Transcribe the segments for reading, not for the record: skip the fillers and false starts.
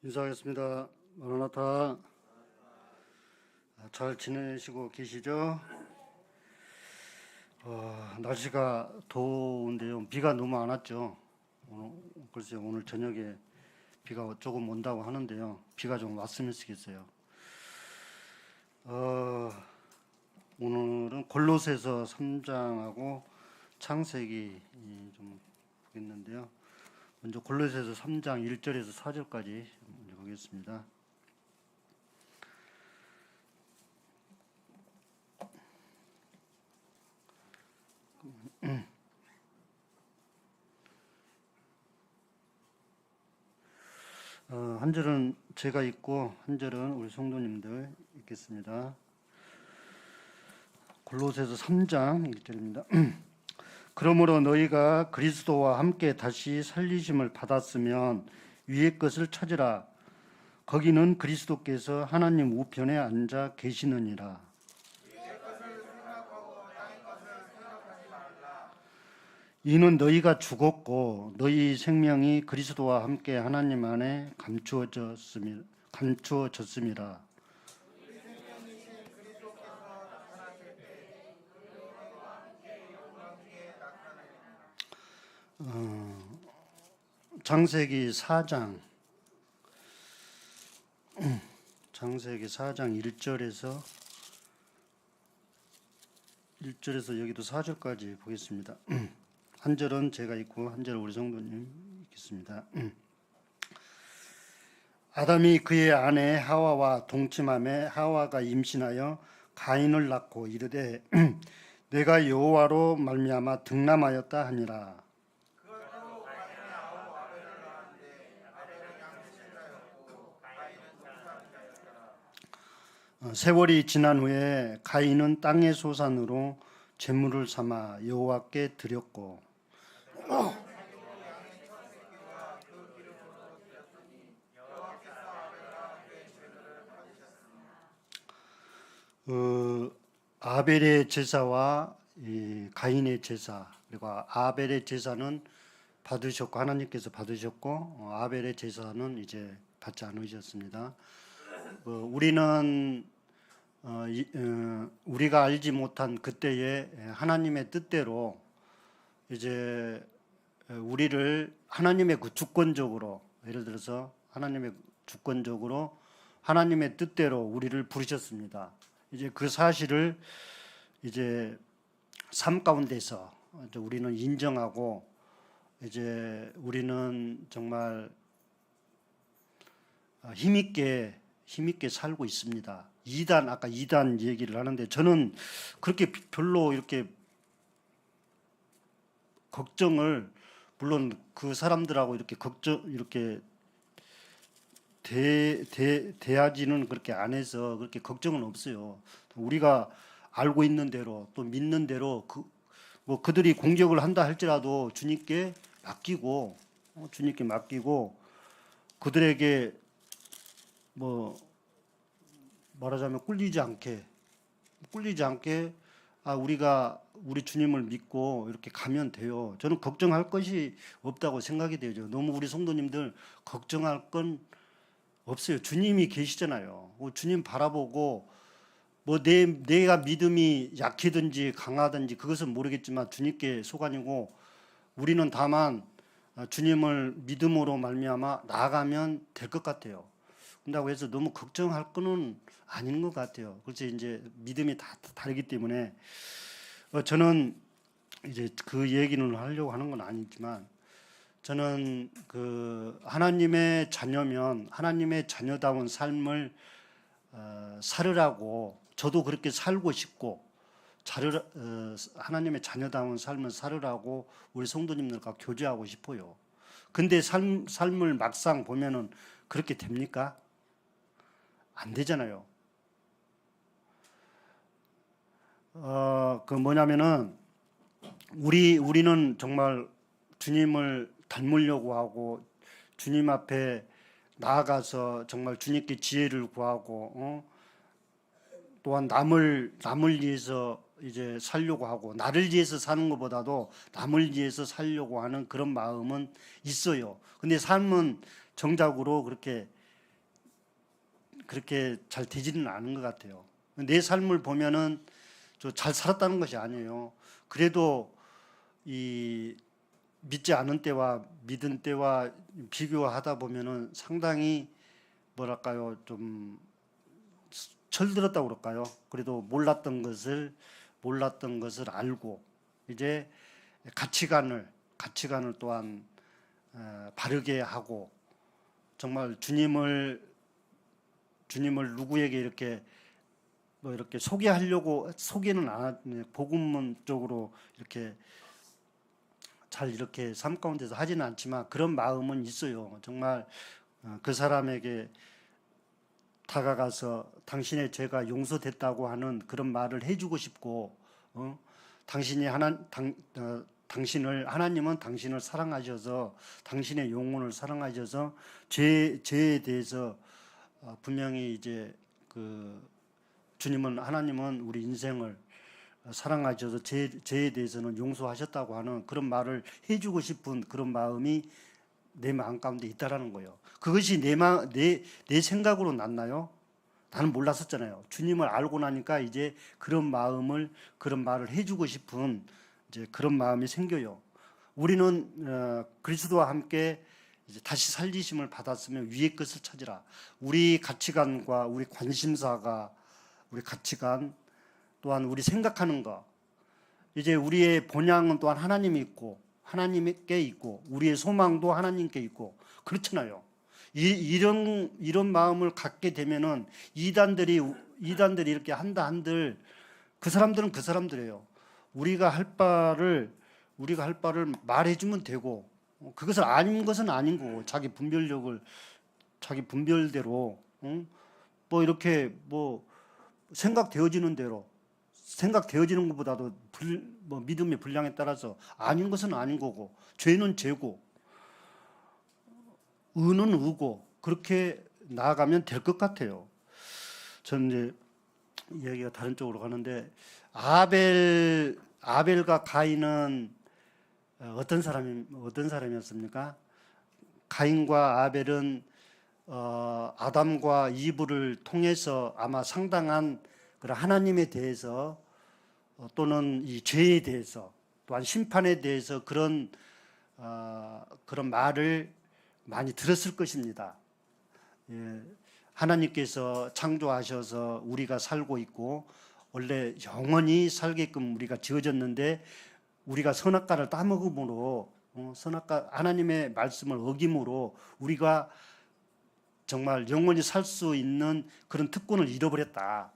인사하겠습니다. 마라나타. 잘 지내시고 계시죠? 날씨가 더운데요. 비가 너무 안 왔죠. 글쎄 오늘 저녁에 비가 조금 온다고 하는데요. 비가 좀 왔으면 좋겠어요. 오늘은 골로새서 3장하고 창세기 좀 보겠는데요. 먼저 골로새서 3장 1절에서 4절까지 보겠습니다. 한 절은 제가 읽고 한 절은 우리 성도님들 읽겠습니다. 골로새서 3장 1절입니다. 그러므로 너희가 그리스도와 함께 다시 살리심을 받았으면 위의 것을 찾으라. 거기는 그리스도께서 하나님 우편에 앉아 계시느니라. 이는 너희가 죽었고 너희 생명이 그리스도와 함께 하나님 안에 감추어졌음이라. 창세기 4장 1절에서 여기도 4절까지 보겠습니다. 한 절은 제가 읽고 한 절은 우리 성도님 읽겠습니다. 아담이 그의 아내 하와와 동침함에 하와가 임신하여 가인을 낳고 이르되 내가 여호와로 말미암아 등남하였다 하니라. 세월이 지난 후에 가인은 땅의 소산으로 제물을 삼아 여호와께 드렸고 아벨의 제사와 가인의 제사, 그리고 아벨의 제사는 받으셨고 하나님께서 받으셨고 아벨의 제사는 이제 받지 않으셨습니다. 우리는 우리가 알지 못한 그때의 하나님의 뜻대로 이제 우리를 하나님의 그 주권적으로, 예를 들어서 하나님의 주권적으로 하나님의 뜻대로 우리를 부르셨습니다. 이제 그 사실을 이제 삶 가운데서 우리는 인정하고 이제 우리는 정말 힘있게 살고 있습니다. 아까 2단 얘기를 하는데 저는 그렇게 별로 이렇게 걱정을, 물론 그 사람들하고 이렇게 대하지는 그렇게 안 해서 그렇게 걱정은 없어요. 우리가 알고 있는 대로 또 믿는 대로 그들이 공격을 한다 할지라도 주님께 맡기고 그들에게 말하자면 꿀리지 않게 우리가 우리 주님을 믿고 이렇게 가면 돼요. 저는 걱정할 것이 없다고 생각이 되죠. 너무 우리 성도님들 걱정할 건 없어요. 주님이 계시잖아요. 주님 바라보고 내가 믿음이 약하든지 강하든지 그것은 모르겠지만 주님께 소관이고, 우리는 다만 주님을 믿음으로 말미암아 나아가면 될 것 같아요. 그런다고 해서 너무 걱정할 거는 아닌 것 같아요. 그래서 이제 믿음이 다 다르기 때문에 저는 이제 그 얘기는 하려고 하는 건 아니지만, 저는 그 하나님의 자녀면 하나님의 자녀다운 삶을 살으라고, 저도 그렇게 살고 싶고 하나님의 자녀다운 삶을 살으라고 우리 성도님들과 교제하고 싶어요. 근데 삶을 막상 보면은 그렇게 됩니까? 안 되잖아요. 뭐냐면은 우리는 정말 주님을 닮으려고 하고 주님 앞에 나아가서 정말 주님께 지혜를 구하고 또한 남을 위해서 이제 살려고 하고, 나를 위해서 사는 것보다도 남을 위해서 살려고 하는 그런 마음은 있어요. 근데 삶은 정작으로 그렇게 그렇게 잘 되지는 않은 것 같아요. 내 삶을 보면은 저 잘 살았다는 것이 아니에요. 그래도 이 믿지 않은 때와 믿은 때와 비교하다 보면은 상당히 뭐랄까요, 좀 철들었다고 그럴까요? 그래도 몰랐던 것을 알고 이제 가치관을 또한 바르게 하고 정말 주님을 누구에게 이렇게 뭐 이렇게 소개는 안 복음 쪽으로 이렇게 잘 이렇게 삶 가운데서 하지는 않지만 그런 마음은 있어요. 정말 그 사람에게 다가가서 당신의 죄가 용서됐다고 하는 그런 말을 해주고 싶고, 하나님은 당신을 사랑하셔서 당신의 영혼을 사랑하셔서 죄에 대해서 분명히 이제 하나님은 우리 인생을 사랑하셔서 죄에 대해서는 용서하셨다고 하는 그런 말을 해주고 싶은 그런 마음이 내 마음 가운데 있다라는 거예요. 그것이 내 생각으로 났나요? 나는 몰랐었잖아요. 주님을 알고 나니까 이제 그런 말을 해주고 싶은 이제 그런 마음이 생겨요. 우리는 그리스도와 함께 이제 다시 살리심을 받았으면 위의 것을 찾으라. 우리 가치관과 우리 관심사가 우리 가치관 또한 우리 생각하는 것 이제 우리의 본향은 또한 하나님께 있고 우리의 소망도 하나님께 있고 그렇잖아요. 이런 마음을 갖게 되면은 이단들이 이렇게 한들 그 사람들은 그 사람들이에요. 우리가 할 바를 말해주면 되고 그것을 아닌 것은 아닌 거고 자기 분별대로 뭐 이렇게 뭐 생각되어지는 것보다도 믿음의 분량에 따라서 아닌 것은 아닌 거고 죄는 죄고 의는 의고 그렇게 나아가면 될 것 같아요. 저는 이제 이야기가 다른 쪽으로 가는데 아벨과 가인은 어떤 사람이었습니까? 가인과 아벨은 아담과 이브를 통해서 아마 상당한 그런 하나님에 대해서 또는 이 죄에 대해서 또한 심판에 대해서 그런 말을 많이 들었을 것입니다. 예, 하나님께서 창조하셔서 우리가 살고 있고 원래 영원히 살게끔 우리가 지어졌는데 우리가 선악과를 따먹음으로 하나님의 말씀을 어김으로 우리가 정말 영원히 살 수 있는 그런 특권을 잃어버렸다.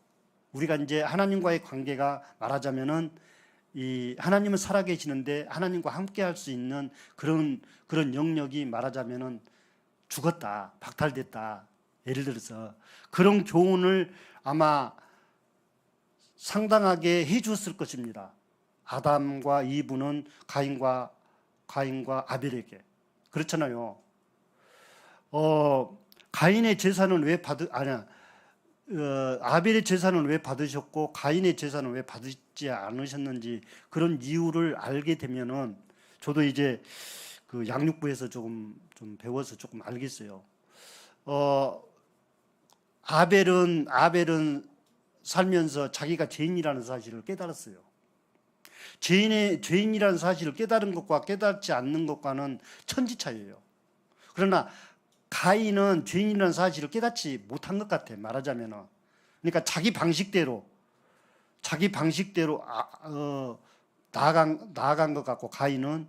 우리가 이제 하나님과의 관계가 말하자면은 이 하나님은 살아계시는데 하나님과 함께할 수 있는 그런 영역이 말하자면은 죽었다, 박탈됐다. 예를 들어서 그런 교훈을 아마 상당하게 해주었을 것입니다. 아담과 이브는 가인과 아벨에게 그렇잖아요. 가인의 제사는 아벨의 제사는 왜 받으셨고 가인의 제사는 왜 받지 않으셨는지 그런 이유를 알게 되면은 저도 이제 그 양육부에서 좀 배워서 조금 알겠어요. 아벨은 살면서 자기가 죄인이라는 사실을 깨달았어요. 죄인이라는 사실을 깨달은 것과 깨닫지 않는 것과는 천지 차이예요. 그러나 가인은 죄인이라는 사실을 깨닫지 못한 것 같아 말하자면은. 그러니까 자기 방식대로 나아간 것 같고 가인은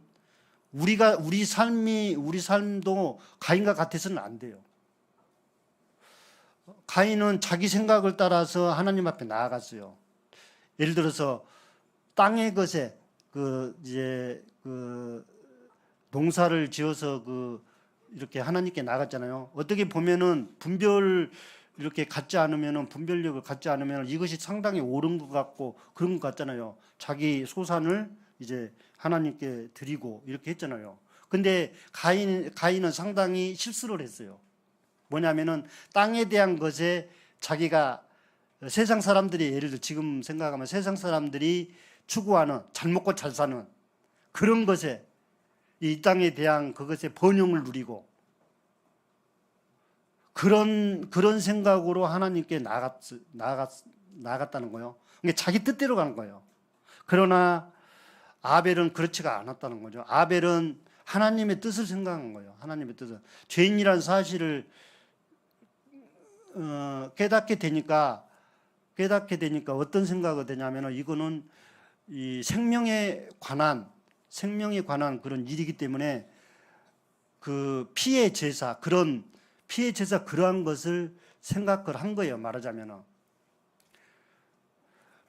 우리 삶도 가인과 같아서는 안 돼요. 가인은 자기 생각을 따라서 하나님 앞에 나아갔어요. 예를 들어서 땅의 것에 농사를 지어서 이렇게 하나님께 나갔잖아요. 어떻게 보면은 분별력을 갖지 않으면 이것이 상당히 옳은 것 같고 그런 것 같잖아요. 자기 소산을 이제 하나님께 드리고 이렇게 했잖아요. 근데 가인은 상당히 실수를 했어요. 뭐냐면은 땅에 대한 것에 자기가 세상 사람들이 예를 들어 지금 생각하면 세상 사람들이 추구하는 잘 먹고 잘 사는 그런 것에 이 땅에 대한 그것의 번영을 누리고 그런 생각으로 하나님께 나갔다는 거예요. 그러니까 자기 뜻대로 가는 거예요. 그러나 아벨은 그렇지가 않았다는 거죠. 아벨은 하나님의 뜻을 생각한 거예요. 하나님의 뜻을. 죄인이라는 사실을 깨닫게 되니까 어떤 생각이 되냐면은 이거는 이 생명에 관한 그런 일이기 때문에 그 피해 제사 그러한 것을 생각을 한 거예요. 말하자면은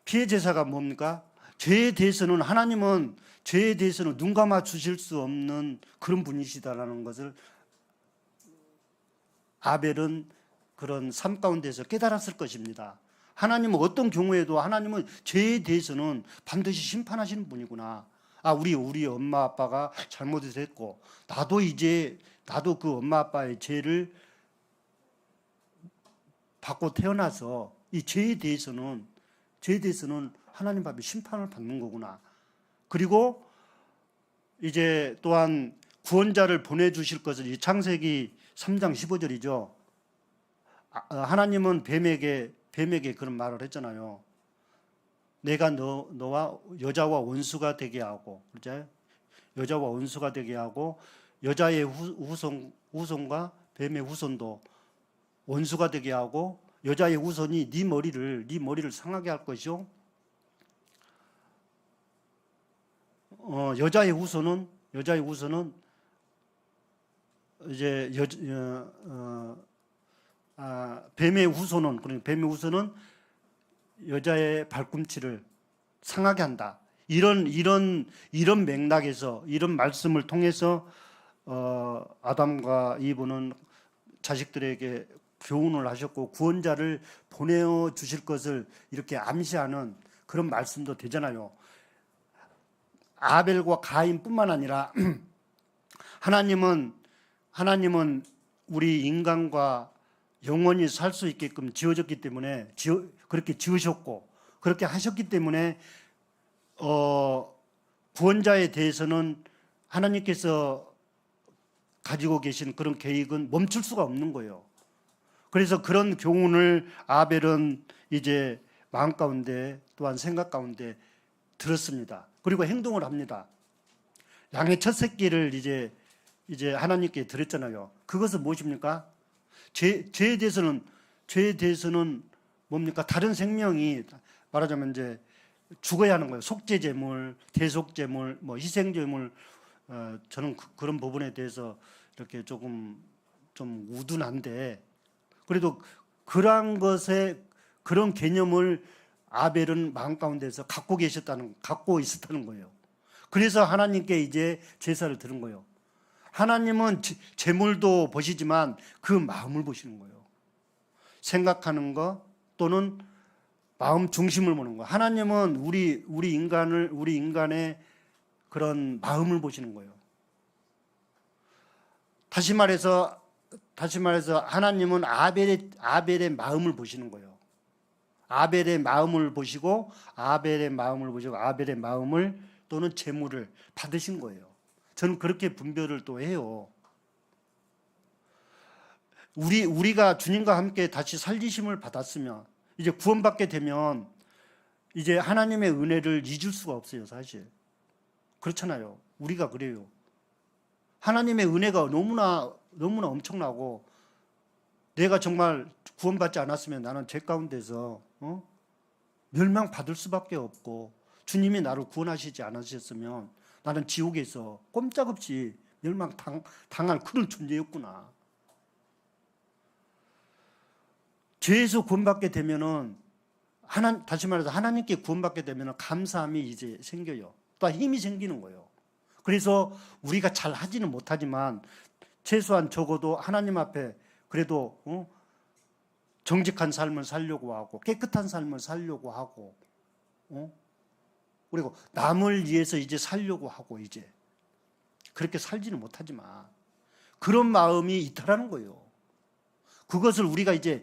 피해 제사가 뭡니까? 하나님은 죄에 대해서는 눈 감아 주실 수 없는 그런 분이시다라는 것을 아벨은 그런 삶 가운데서 깨달았을 것입니다. 하나님은 어떤 경우에도 하나님은 죄에 대해서는 반드시 심판하시는 분이구나. 우리 엄마 아빠가 잘못을 했고 나도 그 엄마 아빠의 죄를 받고 태어나서 이 죄에 대해서는 하나님 앞에 심판을 받는 거구나. 그리고 이제 또한 구원자를 보내주실 것을 이 창세기 3장 15절이죠. 하나님은 뱀에게 그런 말을 했잖아요. 내가 너와 여자와 원수가 되게 하고, 그렇죠? 여자와 원수가 되게 하고 여자의 후손과 뱀의 후손도 원수가 되게 하고 여자의 후손이 네 머리를 상하게 할 것이요. 여자의 후손은 이제 뱀의 후손은 여자의 발꿈치를 상하게 한다. 이런 맥락에서 이런 말씀을 통해서 아담과 이브는 자식들에게 교훈을 하셨고 구원자를 보내어 주실 것을 이렇게 암시하는 그런 말씀도 되잖아요. 아벨과 가인뿐만 아니라 하나님은 우리 인간과 영원히 살 수 있게끔 지어졌기 때문에 그렇게 지으셨고 그렇게 하셨기 때문에 구원자에 대해서는 하나님께서 가지고 계신 그런 계획은 멈출 수가 없는 거예요. 그래서 그런 교훈을 아벨은 이제 마음 가운데 또한 생각 가운데 들었습니다. 그리고 행동을 합니다. 양의 첫 새끼를 이제 하나님께 드렸잖아요. 그것은 무엇입니까? 죄에 대해서는 뭡니까? 다른 생명이 말하자면 이제 죽어야 하는 거예요. 속죄제물, 대속제물, 희생제물. 저는 그런 부분에 대해서 이렇게 조금 좀 우둔한데 그래도 그런 개념을 아벨은 마음 가운데서 갖고 있었다는 거예요. 그래서 하나님께 이제 제사를 드린 거예요. 하나님은 제물도 보시지만 그 마음을 보시는 거예요. 생각하는 거 또는 마음 중심을 보는 거. 하나님은 우리 인간의 그런 마음을 보시는 거예요. 다시 말해서 하나님은 아벨의 마음을 보시는 거예요. 아벨의 마음을 보시고 아벨의 마음을 또는 제물을 받으신 거예요. 저는 그렇게 분별을 또 해요. 우리가 주님과 함께 다시 살리심을 받았으면 이제 구원받게 되면 이제 하나님의 은혜를 잊을 수가 없어요, 사실. 그렇잖아요. 우리가 그래요. 하나님의 은혜가 너무나 엄청나고 내가 정말 구원받지 않았으면 나는 죄 가운데서 멸망받을 수밖에 없고 주님이 나를 구원하시지 않으셨으면 나는 지옥에서 꼼짝없이 멸망당할 그런 존재였구나. 죄에서 구원받게 되면은 다시 말해서 하나님께 구원받게 되면은 감사함이 이제 생겨요. 또 힘이 생기는 거예요. 그래서 우리가 잘 하지는 못하지만 최소한 적어도 하나님 앞에 그래도 정직한 삶을 살려고 하고 깨끗한 삶을 살려고 하고 그리고 남을 위해서 이제 살려고 하고 이제 그렇게 살지는 못하지만 그런 마음이 있다라는 거예요. 그것을 우리가 이제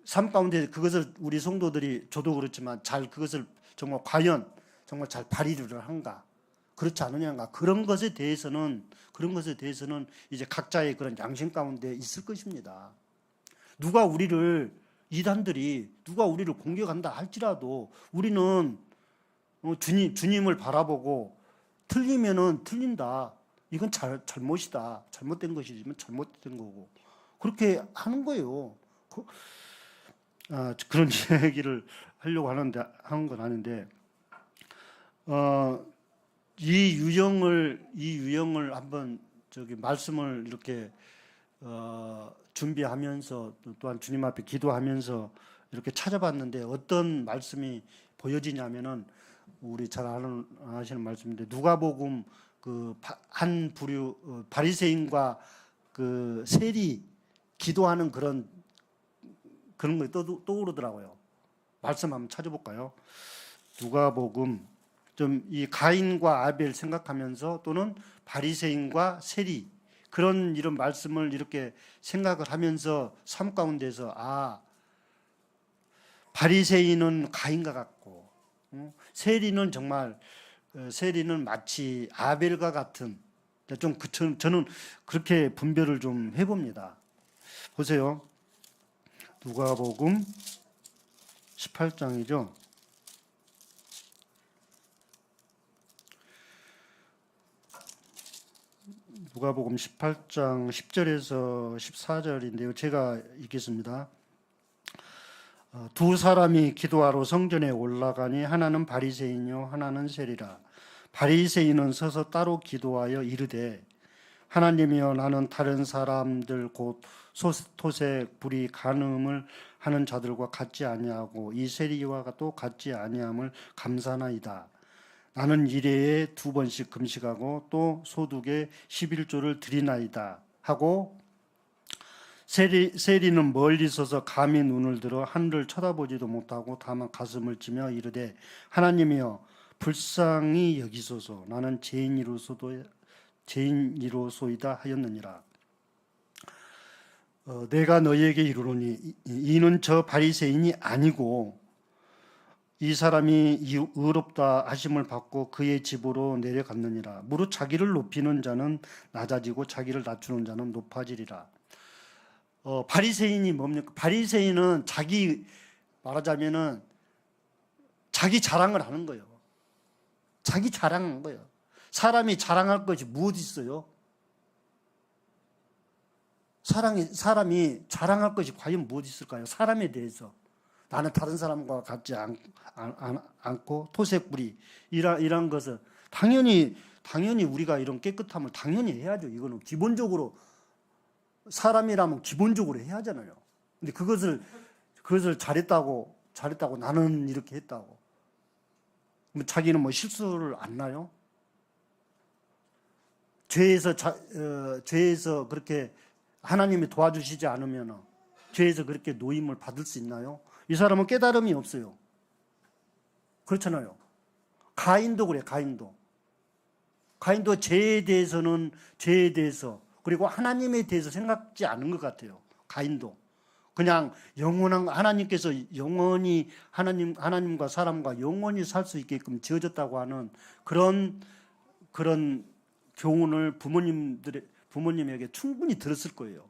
삶 가운데 그것을 우리 성도들이 저도 그렇지만 그것을 정말 과연 정말 잘 발휘를 한가 그렇지 않느냐가 그런 것에 대해서는 이제 각자의 그런 양심 가운데 있을 것입니다. 누가 우리를 이단들이 누가 우리를 공격한다 할지라도 우리는 주님을 바라보고 틀리면은 틀린다. 이건 잘못이다. 잘못된 것이지만 잘못된 거고. 그렇게 하는 거예요. 그런 얘기를 하려고 하는 건 아닌데, 이 유형을 한번 말씀을 이렇게 준비하면서 또한 주님 앞에 기도하면서 이렇게 찾아봤는데 어떤 말씀이 보여지냐면은 우리 잘 아시는 말씀인데 누가복음 한 부류 바리새인과 세리 기도하는 그런 거 떠오르더라고요. 말씀 한번 찾아볼까요? 누가복음 좀 이 가인과 아벨 생각하면서 또는 바리새인과 세리 그런 이런 말씀을 이렇게 생각을 하면서 삶 가운데서 바리새인은 가인과 같고 세리는 정말 세리는 마치 아벨과 같은 저는 그렇게 분별을 좀 해봅니다. 보세요. 누가복음 18장이죠. 누가복음 18장 10절에서 14절인데요. 제가 읽겠습니다. 두 사람이 기도하러 성전에 올라가니 하나는 바리새인이요 하나는 세리라. 바리새인은 서서 따로 기도하여 이르되 하나님이여 나는 다른 사람들 곧 토색 불의 간음을 하는 자들과 같지 아니하고 이 세리와 또 같지 아니함을 감사나이다. 나는 일회에 2번씩 금식하고 또 소득에 11조를 드리나이다 하고 세리는 멀리 서서 감히 눈을 들어 하늘을 쳐다보지도 못하고 다만 가슴을 찌며 이르되 하나님이여 불쌍히 여기소서 나는 죄인이로소이다 하였느니라. 내가 너희에게 이르노니 이는 저 바리새인이 아니고 이 사람이 의롭다 하심을 받고 그의 집으로 내려갔느니라. 무릇 자기를 높이는 자는 낮아지고 자기를 낮추는 자는 높아지리라. 바리새인이 뭡니까? 바리새인은 말하자면은 자기 자랑을 하는 거예요. 자기 자랑한 거예요. 사람이 자랑할 것이 무엇이 있어요? 사람이 자랑할 것이 과연 무엇이 있을까요? 사람에 대해서. 나는 다른 사람과 같지 않고 토색불이 이런 것은 당연히 우리가 이런 깨끗함을 당연히 해야죠. 이거는 기본적으로 사람이라면 기본적으로 해야 하잖아요. 근데 그것을 잘했다고 나는 이렇게 했다고. 자기는 실수를 안 나요? 죄에서 그렇게 하나님이 도와주시지 않으면 죄에서 그렇게 노임을 받을 수 있나요? 이 사람은 깨달음이 없어요. 그렇잖아요. 가인도 그래, 가인도 죄에 대해서 그리고 하나님에 대해서 생각지 않은 것 같아요. 가인도 그냥 영원한 하나님께서 영원히 하나님과 사람과 영원히 살 수 있게끔 지어졌다고 하는 그런 교훈을 부모님에게 충분히 들었을 거예요.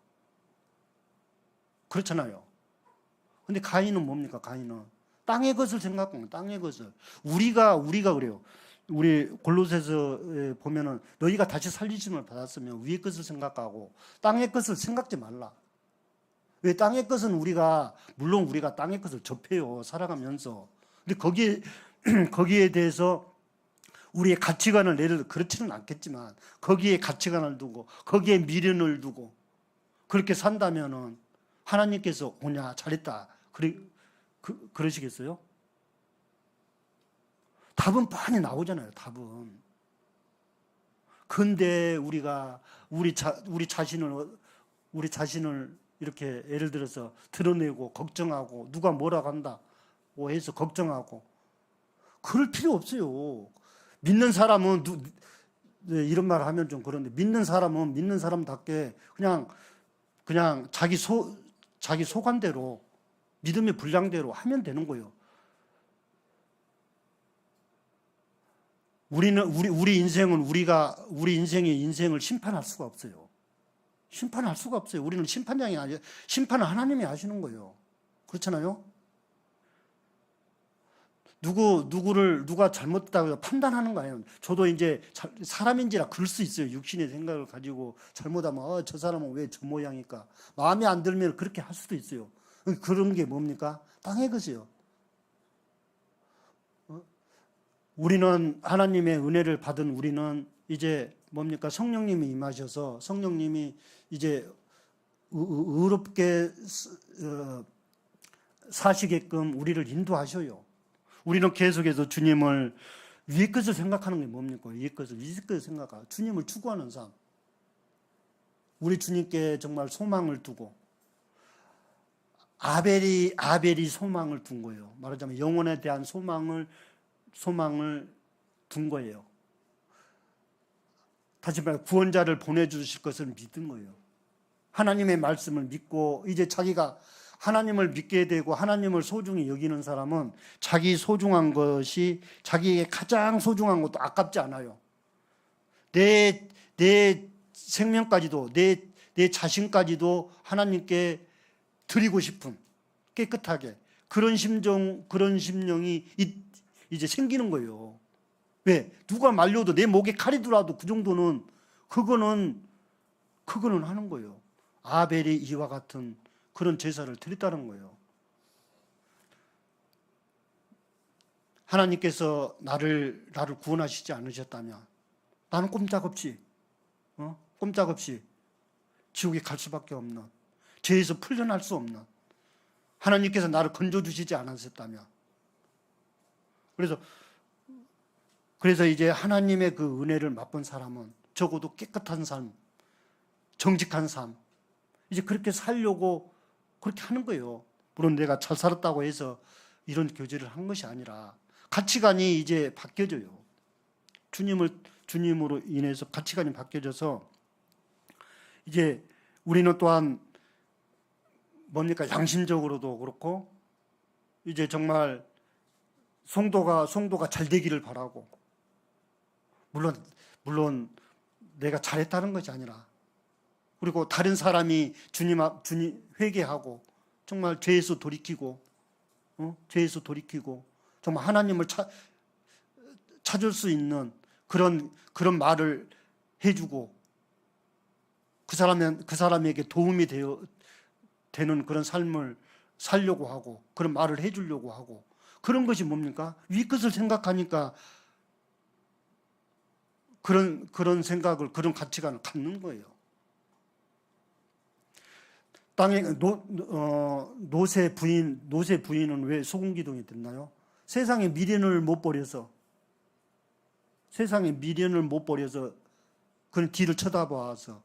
그렇잖아요. 근데 가인은 뭡니까? 가인은 땅의 것을 생각하는 땅의 것을. 우리가 그래요. 우리 골로새서에 보면은 너희가 다시 살리심을 받았으면 위의 것을 생각하고 땅의 것을 생각지 말라. 왜? 땅의 것은 물론 우리가 땅의 것을 접해요. 살아가면서. 근데 거기에 대해서 우리의 가치관을 그렇지는 않겠지만 거기에 가치관을 두고 거기에 미련을 두고 그렇게 산다면은 하나님께서 오냐 잘했다 그러시겠어요? 답은 뻔히 나오잖아요. 답은. 근데 우리가 우리 자신을 이렇게 예를 들어서 드러내고 걱정하고 누가 뭐라고 한다고 해서 걱정하고 그럴 필요 없어요. 믿는 사람은 이런 말을 하면 좀 그런데 믿는 사람은 믿는 사람답게 그냥 자기 소관대로 믿음의 분량대로 하면 되는 거예요. 우리 인생은 우리 인생의 인생을 심판할 수가 없어요. 심판할 수가 없어요. 우리는 심판장이 아니에요. 심판은 하나님이 하시는 거예요. 그렇잖아요. 누가 잘못했다고 판단하는 거 아니에요. 저도 이제 사람인지라 그럴 수 있어요. 육신의 생각을 가지고 잘못하면 저 사람은 왜 저 모양일까? 마음에 안 들면 그렇게 할 수도 있어요. 그런 게 뭡니까? 땅의 것이요. 우리는 하나님의 은혜를 받은 우리는 이제 뭡니까? 성령님이 임하셔서 성령님이 이제 의롭게 사시게끔 우리를 인도하셔요. 우리는 계속해서 주님을 위의 것을 생각하는 게 뭡니까? 위의 것을 생각하고 주님을 추구하는 삶. 우리 주님께 정말 소망을 두고 아벨이 소망을 둔 거예요. 말하자면 영혼에 대한 소망을 둔 거예요. 다시 말해 구원자를 보내주실 것을 믿은 거예요. 하나님의 말씀을 믿고 이제 자기가 하나님을 믿게 되고 하나님을 소중히 여기는 사람은 자기 소중한 것이 자기에게 가장 소중한 것도 아깝지 않아요. 내 생명까지도 내 자신까지도 하나님께 드리고 싶은 깨끗하게 그런 심령이 이제 생기는 거예요. 왜? 누가 말려도 내 목에 칼이 들어와도 그 정도는 그거는 하는 거예요. 아벨이 이와 같은 그런 제사를 드렸다는 거예요. 하나님께서 나를 구원하시지 않으셨다면 나는 꼼짝없이 지옥에 갈 수밖에 없는, 죄에서 풀려날 수 없는, 하나님께서 나를 건져주시지 않으셨다면, 그래서 이제 하나님의 그 은혜를 맛본 사람은 적어도 깨끗한 삶, 정직한 삶, 이제 그렇게 살려고 그렇게 하는 거예요. 물론 내가 잘 살았다고 해서 이런 교제를 한 것이 아니라 가치관이 이제 바뀌어져요. 주님으로 인해서 가치관이 바뀌어져서 이제 우리는 또한 뭡니까? 양심적으로도 그렇고 이제 정말 성도가 잘 되기를 바라고, 물론 내가 잘했다는 것이 아니라, 그리고 다른 사람이 주님 회개하고 정말 죄에서 돌이키고 정말 하나님을 찾을 수 있는 그런 말을 해주고 그 사람에게 도움이 되는 그런 삶을 살려고 하고 그런 말을 해주려고 하고, 그런 것이 뭡니까? 위 것을 생각하니까 그런 생각을, 그런 가치관을 갖는 거예요. 땅에 노새 부인은 왜 소금기둥이 됐나요? 세상의 미련을 못 버려서 그런 뒤를 쳐다봐서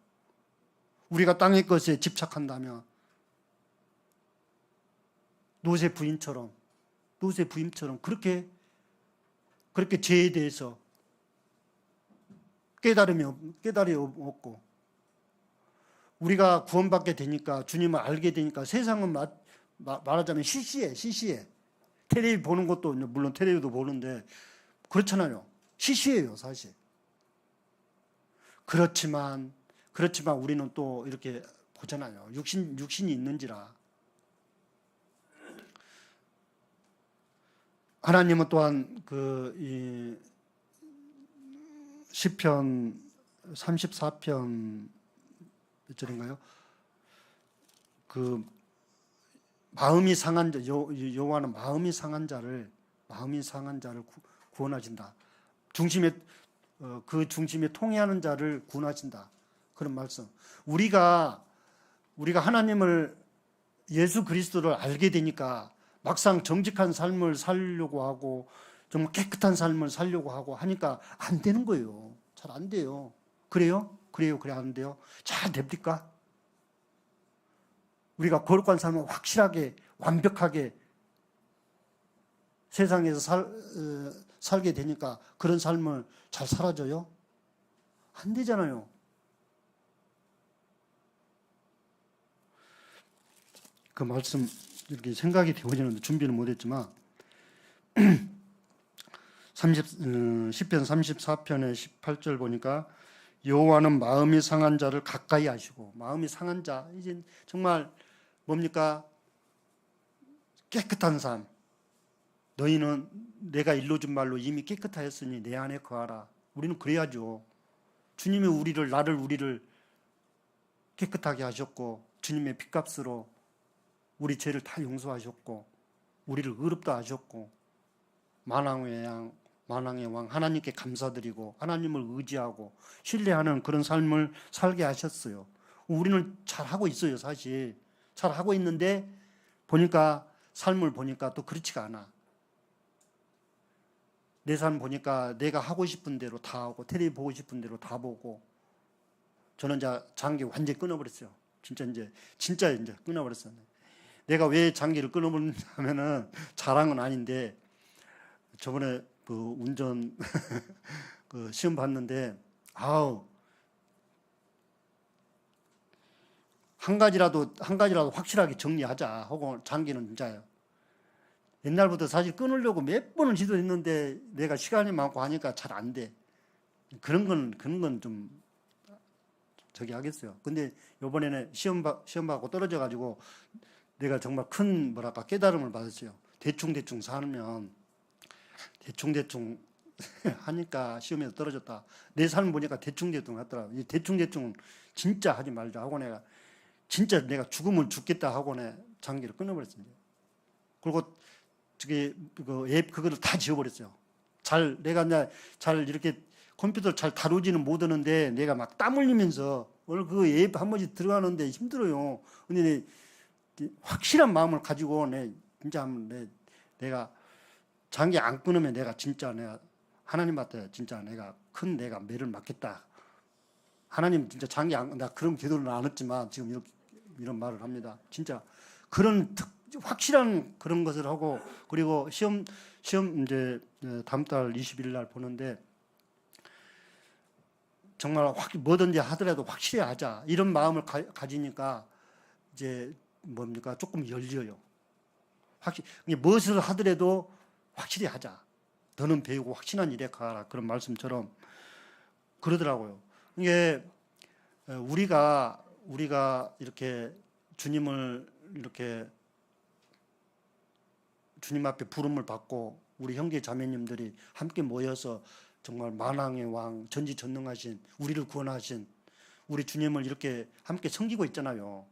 우리가 땅의 것에 집착한다면 노새 부인처럼 그렇게 죄에 대해서 깨달음이 없고, 우리가 구원받게 되니까 주님을 알게 되니까 세상은 말하자면 시시해. 텔레비 보는 것도 물론 텔레비도 보는데 그렇잖아요. 시시해요, 사실. 그렇지만 우리는 또 이렇게 보잖아요. 육신이 있는지라. 하나님은 또한 시편 34편 몇 절인가요? 그 마음이 상한 자, 여호와는 마음이 상한 자를 구원하신다. 그 중심에 통해하는 자를 구원하신다. 그런 말씀. 우리가 하나님을, 예수 그리스도를 알게 되니까 막상 정직한 삶을 살려고 하고 정말 깨끗한 삶을 살려고 하고 하니까 안 되는 거예요. 잘 안 돼요. 그래요? 그래 안 돼요? 잘 됩니까? 우리가 거룩한 삶을 확실하게 완벽하게 세상에서 살게 되니까 그런 삶을 잘 살아줘요? 안 되잖아요. 그 말씀 이렇게 생각이 되어지는데 준비는 못했지만 시편 34편의 18절 보니까 여호와는 마음이 상한 자를 가까이 하시고, 마음이 상한 자, 이제 정말 뭡니까? 깨끗한 삶. 너희는 내가 일러준 말로 이미 깨끗하였으니 내 안에 거하라. 우리는 그래야죠. 주님이 우리를 깨끗하게 하셨고, 주님의 피값으로 우리 죄를 다 용서하셨고, 우리를 의롭다 하셨고, 만왕의 왕 하나님께 감사드리고 하나님을 의지하고 신뢰하는 그런 삶을 살게 하셨어요. 우리는 잘하고 있어요. 사실 잘하고 있는데 보니까 삶을 보니까 또 그렇지가 않아. 내 삶 보니까 내가 하고 싶은 대로 다 하고 텔레비 보고 싶은 대로 다 보고, 저는 이제 장기 완전히 끊어버렸어요. 진짜 이제 끊어버렸어요. 내가 왜 장기를 끊어버렸냐면은 잘한 건 아닌데, 저번에 그 운전 그 시험 봤는데, 한 가지라도 확실하게 정리하자 하고, 장기는 진짜요. 옛날부터 사실 끊으려고 몇 번을 시도했는데 내가 시간이 많고 하니까 잘 안 돼. 그런 건 좀 저기 하겠어요. 근데 이번에는 시험 받고 떨어져 가지고 내가 정말 큰 깨달음을 받았어요. 대충 살면 대충 하니까 시험에서 떨어졌다. 내 삶 보니까 대충 하더라고. 이 대충 진짜 하지 말자 하고, 진짜 내가 죽으면 죽겠다 하고 장기를 끊어버렸습니다. 그리고 그 앱 그거를 다 지워버렸어요. 내가 잘 이렇게 컴퓨터를 잘 다루지는 못하는데 내가 막 땀 흘리면서 오늘 그 앱 한 번씩 들어가는데 힘들어요. 근데 확실한 마음을 가지고 진짜 내가 장기 안 끊으면 내가 하나님한테 진짜 내가 매를 맞겠다. 하나님 진짜 나 그런 기도는 안 했지만 지금 이런 말을 합니다. 진짜 그런 확실한 그런 것을 하고, 그리고 시험 이제 다음 달 20일 날 보는데, 정말 뭐든지 하더라도 확실히 하자 이런 마음을 가지니까 이제 조금 열려요. 무엇을 하더라도 확실히 하자. 너는 배우고 확신한 일에 가라. 그런 말씀처럼 그러더라고요. 이게 우리가 이렇게 주님을 이렇게 주님 앞에 부름을 받고 우리 형제 자매님들이 함께 모여서 정말 만왕의 왕, 전지전능하신 우리를 구원하신 우리 주님을 이렇게 함께 섬기고 있잖아요.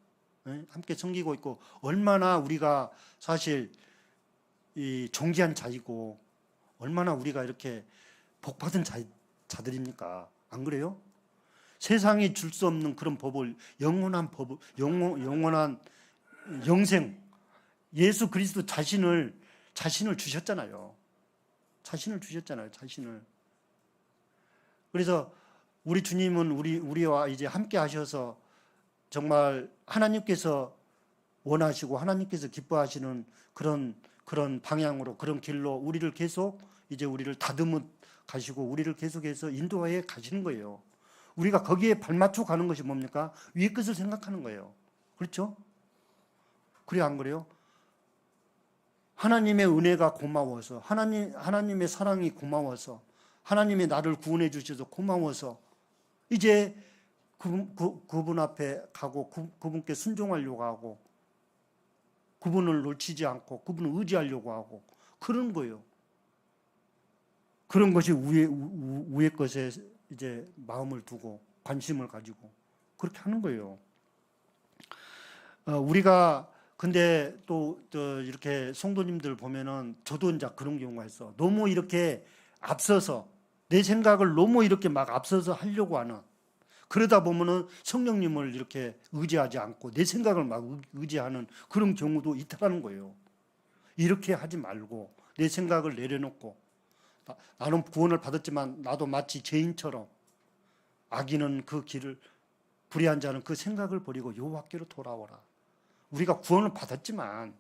함께 섬기고 있고, 얼마나 우리가 사실 이 존귀한 자이고 얼마나 우리가 이렇게 복받은 자들입니까? 안 그래요? 세상이 줄 수 없는 그런 법을, 영원한 영생, 예수 그리스도 자신을 주셨잖아요. 자신을. 그래서 우리 주님은 우리와 이제 함께 하셔서 정말 하나님께서 원하시고 하나님께서 기뻐하시는 그런 방향으로, 그런 길로 우리를 다듬어 가시고 우리를 계속해서 인도하여 가시는 거예요. 우리가 거기에 발맞춰 가는 것이 뭡니까? 위의 것을 생각하는 거예요. 그렇죠? 그래, 안 그래요? 하나님의 은혜가 고마워서, 하나님의 사랑이 고마워서, 하나님의 나를 구원해 주셔서 고마워서 이제 그분 앞에 가고 그분께 순종하려고 하고, 그분을 놓치지 않고 그분을 의지하려고 하고 그런 거예요. 그런 것이 위의 것에 이제 마음을 두고 관심을 가지고 그렇게 하는 거예요. 우리가 근데 또 이렇게 성도님들 보면은 저도 이제 그런 경우가 있어. 너무 이렇게 앞서서 내 생각을 너무 이렇게 막 앞서서 하려고 하는, 그러다 보면은 성령님을 이렇게 의지하지 않고 내 생각을 막 의지하는 그런 경우도 있다는 거예요. 이렇게 하지 말고 내 생각을 내려놓고, 나는 구원을 받았지만 나도 마치 죄인처럼, 악인은 그 길을, 불의한 자는 그 생각을 버리고 여호와께로 돌아오라. 우리가 구원을 받았지만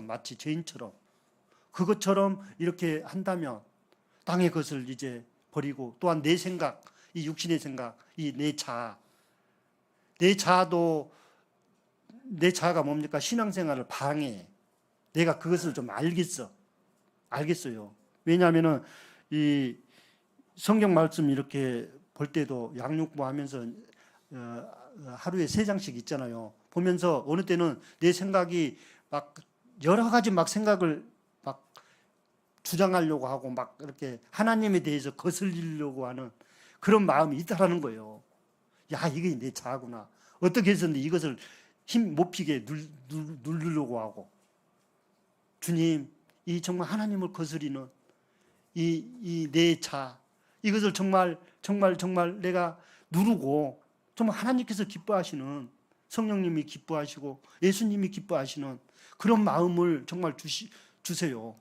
마치 죄인처럼 그것처럼 이렇게 한다면 땅의 것을 이제 버리고, 또한 내 생각, 이 육신의 생각, 이 내 자아가 뭡니까? 신앙생활을 방해해. 내가 그것을 좀 알겠어요. 왜냐하면은 이 성경 말씀 이렇게 볼 때도 양육부 하면서 하루에 3장씩 있잖아요. 보면서 어느 때는 내 생각이 막 여러 가지 막 생각을 막 주장하려고 하고 막 이렇게 하나님에 대해서 거슬리려고 하는 그런 마음이 있다라는 거예요. 야, 이게 내 자아구나. 어떻게 해서든 이것을 힘 못 피게 누르려고 하고. 주님, 이 정말 하나님을 거스리는 이 내 자, 이것을 정말 내가 누르고 정말 하나님께서 기뻐하시는, 성령님이 기뻐하시고 예수님이 기뻐하시는 그런 마음을 정말 주세요.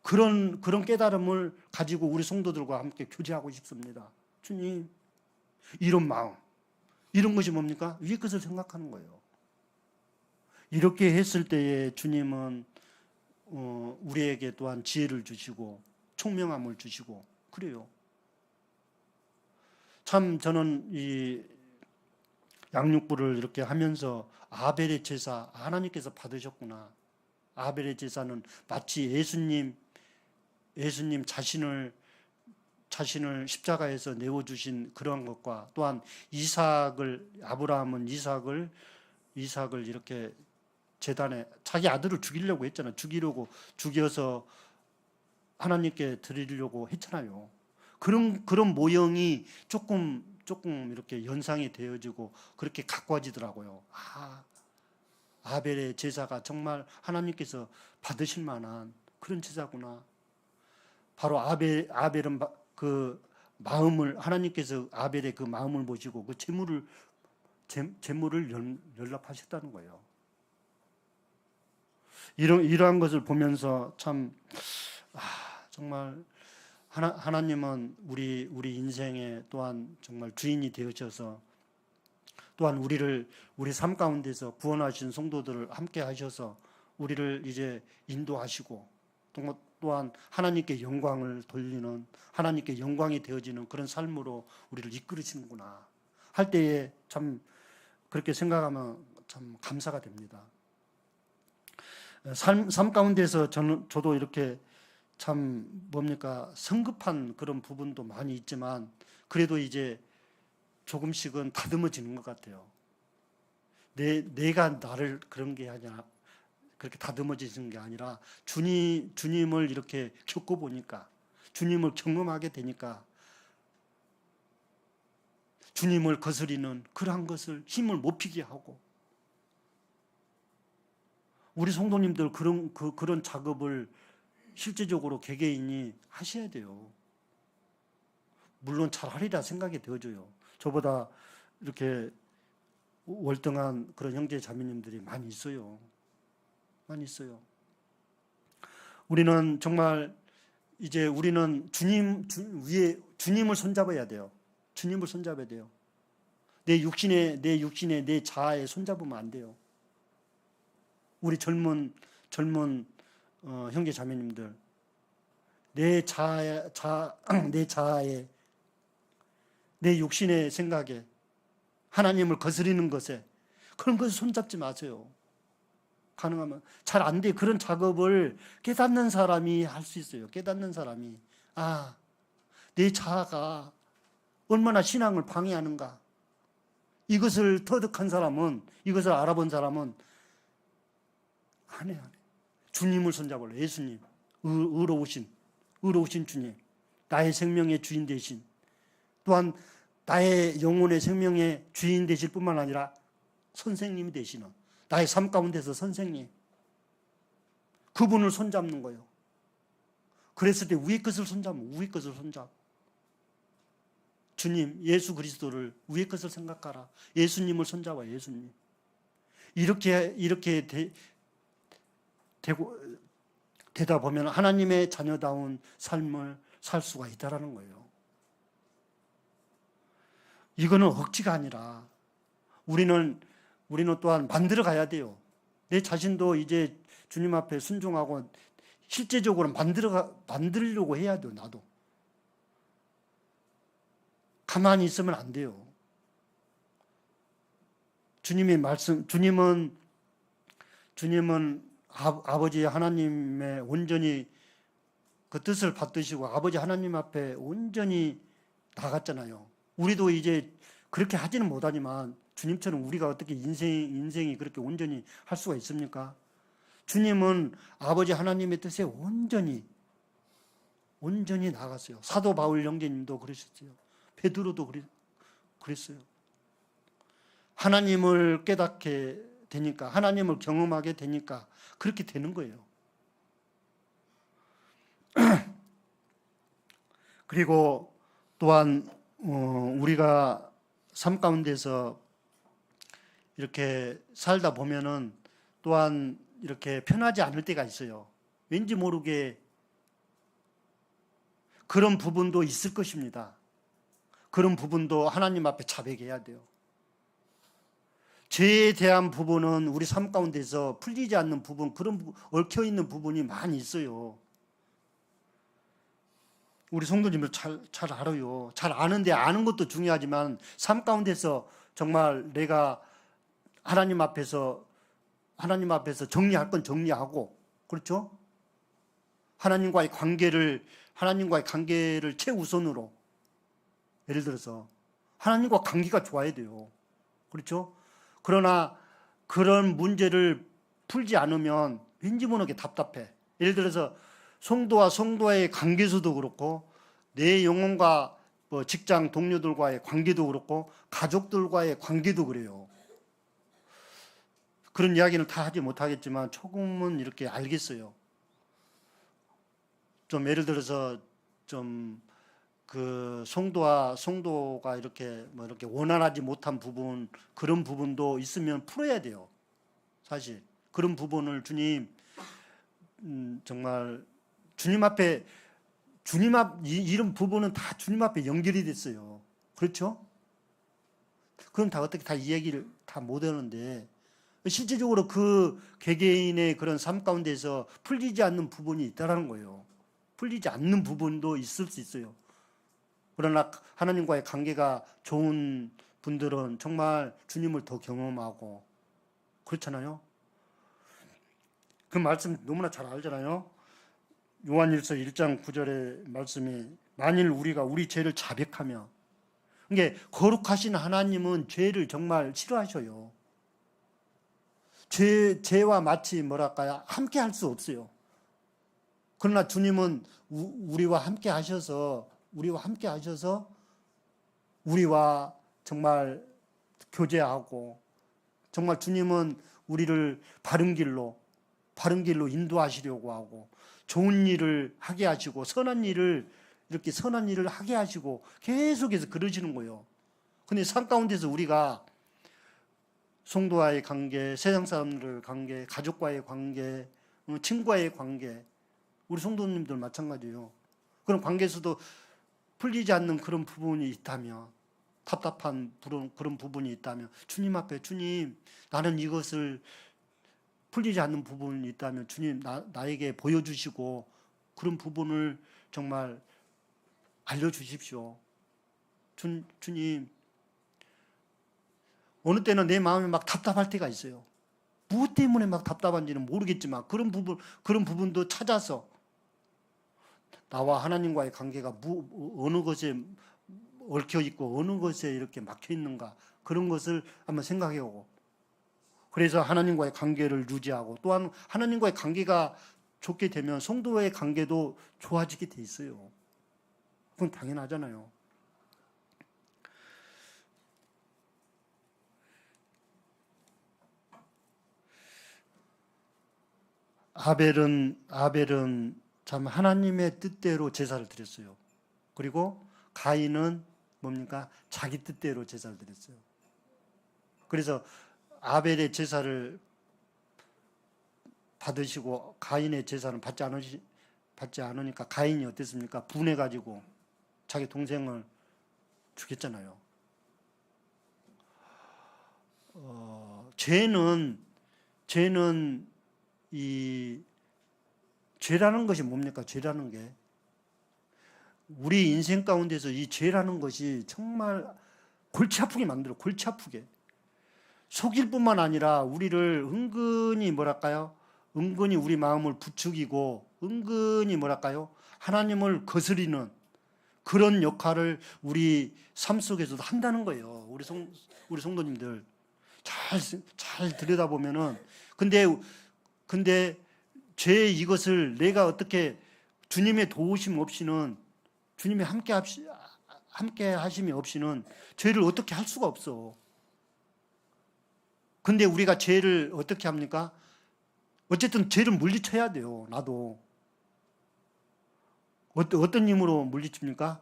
그런 깨달음을 가지고 우리 성도들과 함께 교제하고 싶습니다. 주님, 이런 마음, 이런 것이 뭡니까? 위의 것을 생각하는 거예요. 이렇게 했을 때에 주님은 우리에게 또한 지혜를 주시고 총명함을 주시고 그래요. 참 저는 이 양육부를 이렇게 하면서 아벨의 제사 하나님께서 받으셨구나. 아벨의 제사는 마치 예수님 자신을 십자가에서 내어주신 그런 것과 또한 아브라함은 이삭을 이렇게 제단에 자기 아들을 죽이려고 했잖아요. 죽여서 하나님께 드리려고 했잖아요. 그런 모형이 조금 이렇게 연상이 되어지고 그렇게 가꿔지더라고요. 아벨의 제사가 정말 하나님께서 받으실 만한 그런 제사구나. 바로 아벨은 그 마음을 하나님께서 아벨의 그 마음을 보시고 그 제물을 연락하셨다는 거예요. 이러한 것을 보면서 참 정말 하나님은 우리 인생에 또한 정말 주인이 되어셔서 또한 우리 삶 가운데서 구원하신 성도들을 함께 하셔서 우리를 이제 인도하시고 또한 하나님께 영광을 돌리는, 하나님께 영광이 되어지는 그런 삶으로 우리를 이끌으시는구나 할 때에 참 그렇게 생각하면 참 감사가 됩니다. 삶 가운데서 저도 이렇게 참 성급한 그런 부분도 많이 있지만 그래도 이제 조금씩은 다듬어지는 것 같아요. 내가 나를 그런 게 아니라 그렇게 다듬어지는 게 아니라 주님을 이렇게 겪어보니까, 주님을 경험하게 되니까 주님을 거스리는 그러한 것을 힘을 못 피게 하고, 우리 성도님들 그런 작업을 실제적으로 개개인이 하셔야 돼요. 물론 잘하리라 생각이 되어져요. 저보다 이렇게 월등한 그런 형제 자매님들이 많이 있어요. 많이 있어요. 우리는 정말 이제 우리는 주님을 손잡아야 돼요. 주님을 손잡아야 돼요. 내 육신에 내 자아에 손잡으면 안 돼요. 우리 젊은 형제 자매님들, 내 자아에 내 육신의 생각에 하나님을 거스리는 것에 그런 것을 손잡지 마세요. 가능하면 잘 안 돼. 그런 작업을 깨닫는 사람이 할 수 있어요. 깨닫는 사람이 내 자아가 얼마나 신앙을 방해하는가. 이것을 터득한 사람은, 이것을 알아본 사람은 안 해. 주님을 손잡을래. 예수님, 의로우신 주님, 나의 생명의 주인 되신, 또한 나의 영혼의 생명의 주인 되실 뿐만 아니라 선생님이 되시는, 나의 삶 가운데서 선생님, 그분을 손잡는 거예요. 그랬을 때 위의 것을 손잡으면 위의 것을 손잡. 주님, 예수 그리스도를 위의 것을 생각하라. 예수님을 손잡아. 예수님. 이렇게 되다 보면 하나님의 자녀다운 삶을 살 수가 있다라는 거예요. 이거는 억지가 아니라 우리는 또한 만들어 가야 돼요. 내 자신도 이제 주님 앞에 순종하고 실제적으로 만들려고 해야 돼요. 나도 가만히 있으면 안 돼요. 주님의 말씀, 주님은 아버지 하나님의 온전히 그 뜻을 받드시고 아버지 하나님 앞에 온전히 나갔잖아요. 우리도 이제 그렇게 하지는 못하지만 주님처럼 우리가 어떻게 인생이 그렇게 온전히 할 수가 있습니까? 주님은 아버지 하나님의 뜻에 온전히 나갔어요. 사도 바울 형제님도 그러셨어요. 베드로도 그랬어요. 하나님을 깨닫게 되니까, 하나님을 경험하게 되니까 그렇게 되는 거예요. 그리고 또한 우리가 삶 가운데서 이렇게 살다 보면은 또한 이렇게 편하지 않을 때가 있어요. 왠지 모르게 그런 부분도 있을 것입니다. 그런 부분도 하나님 앞에 자백해야 돼요. 죄에 대한 부분은 우리 삶 가운데서 풀리지 않는 부분, 그런 얽혀있는 부분이 많이 있어요. 우리 성도님들 잘 알아요. 잘 아는데 아는 것도 중요하지만 삶 가운데서 정말 내가 하나님 앞에서 정리할 건 정리하고, 그렇죠? 하나님과의 관계를 최우선으로, 예를 들어서 하나님과 관계가 좋아야 돼요. 그렇죠? 그러나 그런 문제를 풀지 않으면 왠지 모르게 답답해. 예를 들어서 성도와 성도의 관계에서도 그렇고, 내 영혼과 직장 동료들과의 관계도 그렇고, 가족들과의 관계도 그래요. 그런 이야기는 다 하지 못하겠지만 조금은 이렇게 알겠어요. 좀 예를 들어서 좀 그 성도가 이렇게 원활하지 못한 부분, 그런 부분도 있으면 풀어야 돼요. 사실 그런 부분을 주님, 정말 주님 앞에 이런 부분은 다 주님 앞에 연결이 됐어요. 그렇죠? 그럼 다 어떻게 다 이 얘기를 다 못하는데, 실제적으로 그 개개인의 그런 삶 가운데서 풀리지 않는 부분이 있다는 거예요. 풀리지 않는 부분도 있을 수 있어요. 그러나 하나님과의 관계가 좋은 분들은 정말 주님을 더 경험하고 그렇잖아요. 그 말씀 너무나 잘 알잖아요. 요한일서 1장 9절의 말씀이, 만일 우리가 우리 죄를 자백하며, 이게 거룩하신 하나님은 죄를 정말 싫어하셔요. 죄와 마치 함께 할 수 없어요. 그러나 주님은 우리와 함께 하셔서 우리와 정말 교제하고, 정말 주님은 우리를 바른 길로 인도하시려고 하고, 좋은 일을 하게 하시고, 선한 일을 하게 하시고 계속해서 그러시는 거예요. 근데 삶 가운데서 우리가 성도와의 관계, 세상 사람들과의 관계, 가족과의 관계, 친구와의 관계, 우리 성도님들 마찬가지예요. 그런 관계에서도 풀리지 않는 그런 부분이 있다면, 답답한 그런 부분이 있다면 주님 앞에, 주님, 나는 이것을 풀리지 않는 부분이 있다면 주님 나에게 보여주시고 그런 부분을 정말 알려주십시오. 주님, 어느 때는 내 마음이 막 답답할 때가 있어요. 무엇 때문에 막 답답한지는 모르겠지만 그런 부분도 찾아서 나와 하나님과의 관계가 어느 것에 얽혀 있고 어느 것에 이렇게 막혀 있는가, 그런 것을 한번 생각해 오고, 그래서 하나님과의 관계를 유지하고, 또한 하나님과의 관계가 좋게 되면 성도의 관계도 좋아지게 돼 있어요. 그건 당연하잖아요. 아벨은 참 하나님의 뜻대로 제사를 드렸어요. 그리고 가인은 뭡니까? 자기 뜻대로 제사를 드렸어요. 그래서 아벨의 제사를 받으시고 가인의 제사는 받지 않으니까 가인이 어땠습니까? 분해가지고 자기 동생을 죽였잖아요. 죄는 죄라는 것이 뭡니까? 죄라는 게 우리 인생 가운데서 이 죄라는 것이 정말 골치 아프게 만들어. 골치 아프게 속일 뿐만 아니라 우리를 은근히 은근히 우리 마음을 부추기고, 은근히 하나님을 거스리는 그런 역할을 우리 삶 속에서도 한다는 거예요. 우리 성도님들 잘 들여다보면은 근데 죄 이것을 내가 어떻게 주님의 도우심 없이는 주님의 함께 하심이 없이는 죄를 어떻게 할 수가 없어. 근데 우리가 죄를 어떻게 합니까? 어쨌든 죄를 물리쳐야 돼요. 나도. 어떤 힘으로 물리칩니까?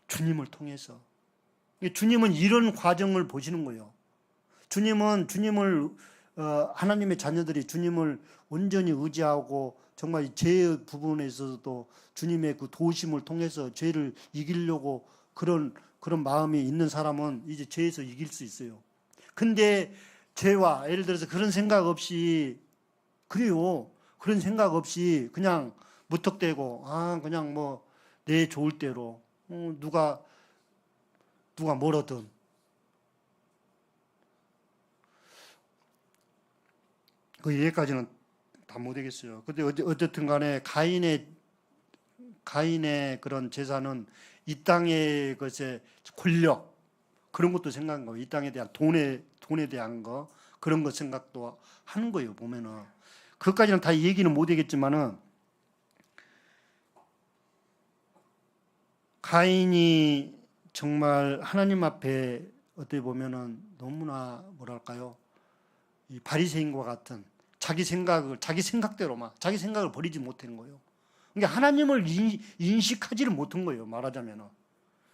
주님을 통해서. 주님은 이런 과정을 보시는 거예요. 주님을 하나님의 자녀들이 주님을 온전히 의지하고 정말 죄 부분에 있어서도 주님의 그 도우심을 통해서 죄를 이기려고 그런 마음이 있는 사람은 이제 죄에서 이길 수 있어요. 근데 죄와 예를 들어서 그런 생각 없이 그래요. 그런 생각 없이 그냥 무턱대고 그냥 뭐 내 좋을 대로 누가 뭐라든 그 얘기까지는 다 못하겠어요. 근데 어쨌든 간에 가인의 그런 제사는 이 땅의 것에 권력 그런 것도 생각한 거예요. 이 땅에 대한 돈에 대한 거 그런 것 생각도 하는 거예요. 보면은 그것까지는 다 얘기는 못하겠지만은 가인이 정말 하나님 앞에 어떻게 보면은 너무나 뭐랄까요? 이 바리새인과 같은 자기 생각대로만 자기 생각을 버리지 못한 거예요. 그러니까 하나님을 인식하지를 못한 거예요. 말하자면은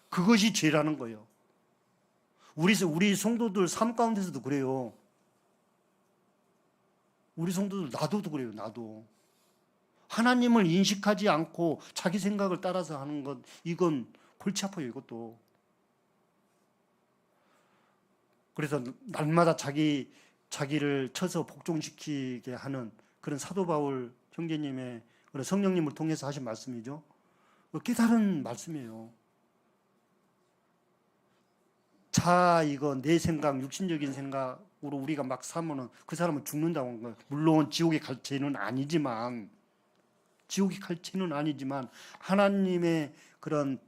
그것이 죄라는 거예요. 우리 성도들 삶 가운데서도 그래요. 우리 성도들 나도 그래요. 나도 하나님을 인식하지 않고 자기 생각을 따라서 하는 것 이건 골치 아파요. 이것도. 그래서 날마다 자기를 쳐서 복종시키게 하는 그런 사도 바울 형제님의 그런 성령님을 통해서 하신 말씀이죠. 깨달은 말씀이에요. 이거 내 생각, 육신적인 생각으로 우리가 막 살면은 그 사람은 죽는다고 하는 거예요. 물론 지옥에 갈 죄는 아니지만 하나님의 그런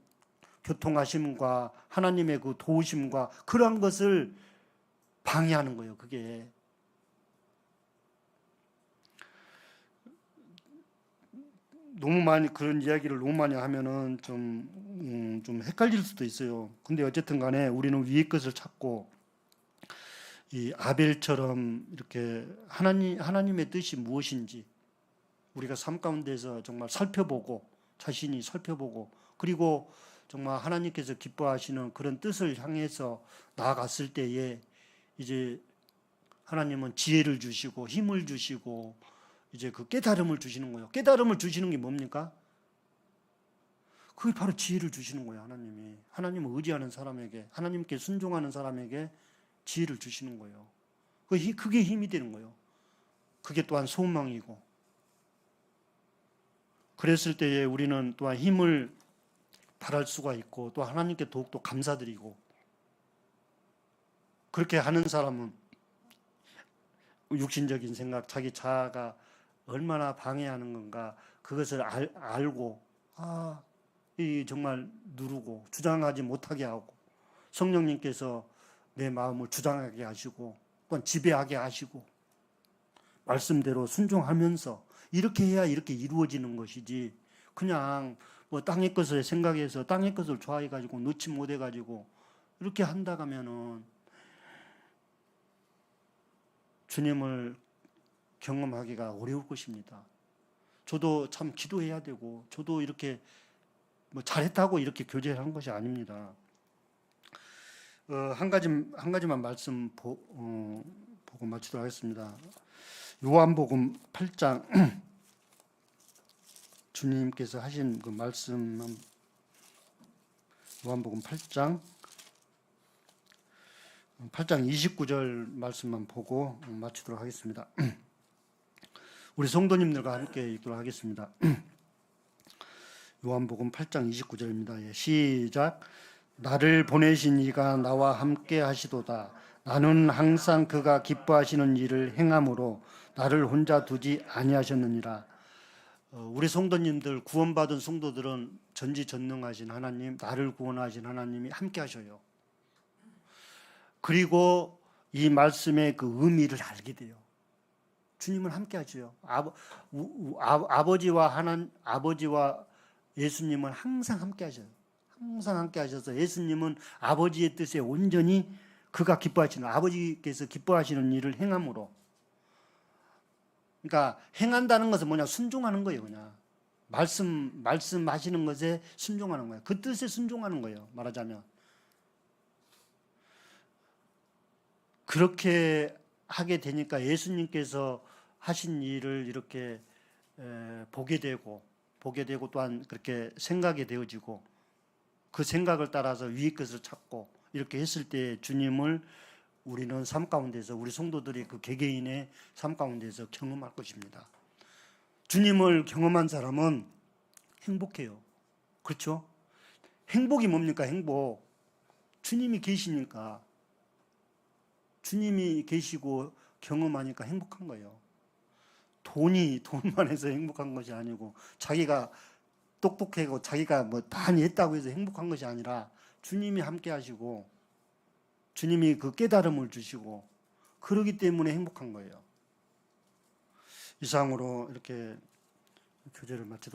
교통하심과 하나님의 그 도우심과 그러한 것을 방해하는 거예요. 그게 너무 많이 그런 이야기를 너무 많이 하면은 좀 헷갈릴 수도 있어요. 근데 어쨌든 간에 우리는 위의 것을 찾고 이 아벨처럼 이렇게 하나님의 뜻이 무엇인지 우리가 삶 가운데서 정말 자신이 살펴보고 그리고 정말 하나님께서 기뻐하시는 그런 뜻을 향해서 나아갔을 때에 이제 하나님은 지혜를 주시고 힘을 주시고 이제 그 깨달음을 주시는 거예요. 깨달음을 주시는 게 뭡니까? 그게 바로 지혜를 주시는 거예요. 하나님이. 하나님을 의지하는 사람에게, 하나님께 순종하는 사람에게 지혜를 주시는 거예요. 그게 힘이 되는 거예요. 그게 또한 소망이고. 그랬을 때에 우리는 또한 힘을 발할 수가 있고 또 하나님께 더욱더 감사드리고 그렇게 하는 사람은 육신적인 생각, 자기 자아가 얼마나 방해하는 건가 그것을 알고 이 정말 누르고 주장하지 못하게 하고 성령님께서 내 마음을 주장하게 하시고 또한 지배하게 하시고 말씀대로 순종하면서 이렇게 해야 이렇게 이루어지는 것이지 그냥 뭐 땅의 것을 생각해서 땅의 것을 좋아해가지고 놓지 못해가지고 이렇게 한다가면은 주님을 경험하기가 어려울 것입니다. 저도 참 기도해야 되고 저도 이렇게 뭐 잘했다고 이렇게 교제를 한 것이 아닙니다. 한 가지만 말씀 보고 마치도록 하겠습니다. 요한복음 8장 주님께서 하신 그 말씀 요한복음 8장 29절 말씀만 보고 마치도록 하겠습니다. 우리 성도님들과 함께 읽도록 하겠습니다. 요한복음 8장 29절입니다. 시작. 나를 보내신 이가 나와 함께 하시도다. 나는 항상 그가 기뻐하시는 일을 행함으로 나를 혼자 두지 아니하셨느니라. 우리 성도님들 구원받은 성도들은 전지전능하신 하나님, 나를 구원하신 하나님이 함께 하셔요. 그리고 이 말씀의 그 의미를 알게 돼요. 주님은 함께 하셔요. 아버지와 예수님은 항상 함께 하셔요. 항상 함께 하셔서 예수님은 아버지의 뜻에 온전히 그가 기뻐하시는, 아버지께서 기뻐하시는 일을 행함으로, 그러니까 행한다는 것은 뭐냐? 순종하는 거예요. 그냥 말씀하시는 것에 순종하는 거예요. 그 뜻에 순종하는 거예요. 말하자면 그렇게 하게 되니까 예수님께서 하신 일을 이렇게 보게 되고 또한 그렇게 생각이 되어지고, 그 생각을 따라서 위의 것을 찾고 이렇게 했을 때 주님을 우리는 삶 가운데서, 우리 성도들이 그 개개인의 삶 가운데서 경험할 것입니다. 주님을 경험한 사람은 행복해요. 그렇죠? 행복이 뭡니까? 행복. 주님이 계시니까, 주님이 계시고 경험하니까 행복한 거예요. 돈만 해서 행복한 것이 아니고, 자기가 똑똑하고 자기가 뭐 많이 했다고 해서 행복한 것이 아니라, 주님이 함께 하시고 주님이 그 깨달음을 주시고 그러기 때문에 행복한 거예요. 이상으로 이렇게 교제를 마치도록